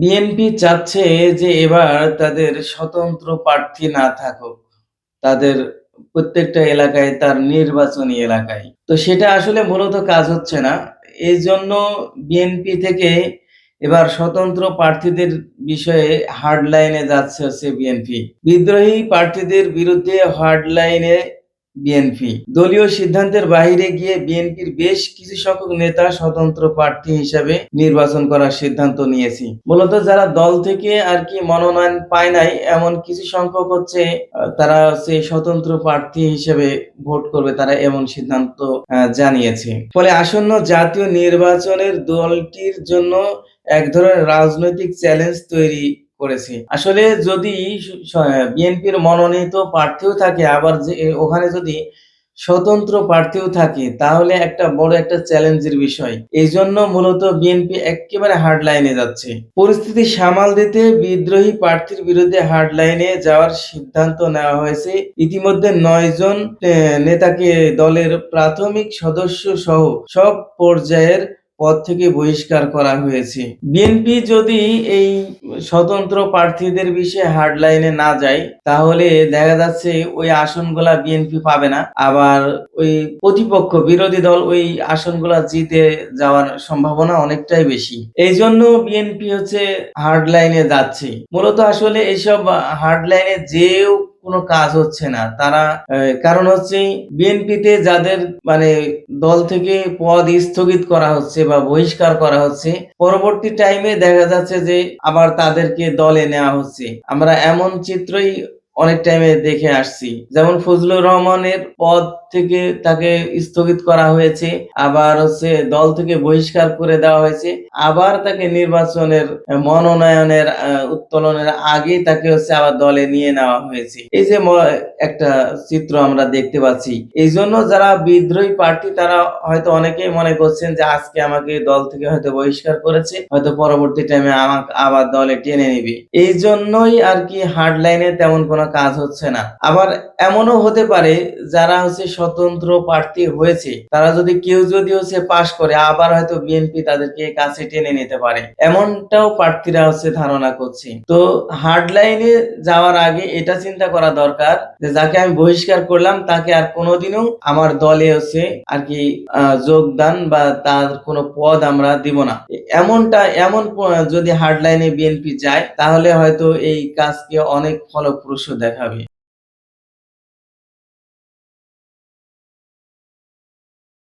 BNP চাচ্ছে যে এবার তাদের স্বতন্ত্র প্রার্থী না থাকুক। তাদের প্রত্যেকটা এলাকায় তার নির্বাচনী এলাকায়। তো সেটা আসলে মূলত কাজ হচ্ছে না। এজন্য বিএনপি থেকে এবার স্বতন্ত্র প্রার্থীদের বিষয়ে হার্ড লাইনে যাচ্ছে হচ্ছে বিএনপি। বিদ্রোহী প্রার্থীদের বিরুদ্ধে হার্ড লাইনে বিএনপি। দলীয় সিদ্ধান্তের বাহিরে গিয়ে বিএনপির বেশ কিছু সংখ্যক নেতা স্বতন্ত্র প্রার্থী হিসাবে নির্বাচন করার সিদ্ধান্ত নিয়েছে। মূলত যারা দল থেকে মনোনয়ন পায় নাই এমন কিছু সংখ্যক হচ্ছে তারা হচ্ছে স্বতন্ত্র প্রার্থী হিসেবে ভোট করবে, তারা এমন সিদ্ধান্ত জানিয়েছে। ফলে আসন্ন জাতীয় নির্বাচনের দলটির জন্য এক ধরনের রাজনৈতিক চ্যালেঞ্জ তৈরি করেছে। আসলে যদি বিএনপির মনোনীত প্রার্থীও থাকে, আবার যে ওখানে যদি স্বতন্ত্র প্রার্থীও থাকে, তাহলে একটা বড় একটা চ্যালেঞ্জের বিষয়। এইজন্য মূলত বিএনপি এক্কেবারে হার্ড লাইনে যাচ্ছে। পরিস্থিতি সামাল দিতে বিদ্রোহী প্রার্থীর বিরুদ্ধে হার্ড লাইনে যাওয়ার সিদ্ধান্ত নেওয়া হয়েছে। ইতিমধ্যে ৯ জন নেতাকে দলের প্রাথমিক সদস্য সহ সব পর্যায়ের পদ থেকে বহিষ্কার করা হয়েছে। বিএনপি যদি এই স্বতন্ত্র প্রার্থীদের বিষয়ে হার্ড লাইনে না যায়, তাহলে দেখা যাচ্ছে ওই আসনগুলা বিএনপি পাবে না। আবার ওই প্রতিপক্ষ বিরোধী দল ওই আসনগুলা জিতে যাওয়ার সম্ভাবনা অনেকটাই বেশি। এই জন্য বিএনপি হচ্ছে হার্ড লাইনে যাচ্ছে। মূলত আসলে এইসব হার্ড লাইনে যেও কোনো কাজ হচ্ছে না। তারা কারণ হচ্ছে বিএনপিতে যাদের মানে দল থেকে পদ স্থগিত করা হচ্ছে বা বহিষ্কার করা হচ্ছে, পরবর্তী টাইমে দেখা যাচ্ছে যে আবার তাদেরকে দলে নেওয়া হচ্ছে। আমরা এমন চিত্রই অনেক টাইমে দেখে আসছি। যেমন ফজলুর রহমানের পদ থেকে তাকে স্থগিত করা হয়েছে, আবার হচ্ছে দল থেকে বহিষ্কার করে দেওয়া হয়েছে, আবার তাকে নির্বাচনের মনোনয়নের উত্তোলনের আগেই তাকে হচ্ছে আবার দলে নিয়ে নেওয়া হয়েছে। এই যে একটা চিত্র আমরা দেখতে পাচ্ছি। এই জন্য যারা বিদ্রোহী প্রার্থী তারা হয়তো অনেকেই মনে করছেন যে আজকে আমাকে দল থেকে হয়তো বহিষ্কার করেছে, হয়তো পরবর্তী টাইমে আমাকে আবার দলে টেনে নিবে। এই জন্যই হার্ড লাইনে তেমন কোনো কাজ হচ্ছে না। আবার এমনও হতে পারে যারা হচ্ছে স্বতন্ত্র প্রার্থী হয়েছে, তারা যদি কেউ যদি হচ্ছে পাশ করে, আবার হয়তো বিএনপি তাদেরকে কাছে টেনে নিতে পারে, এমনটাও প্রার্থীরা হচ্ছে ধারণা করছে। তো হার্ড লাইনে যাওয়ার আগে এটা চিন্তা করা দরকার যে যাকে আমি বহিষ্কার করলাম তাকে আর কোনোদিনও আমার দলে হচ্ছে যোগদান বা তার কোনো পদ আমরা দিব না। এমন যদি হার্ড লাইনে বিএনপি যায়, তাহলে হয়তো এই কাজকে অনেক ফলপ্রসূ দেখাবে।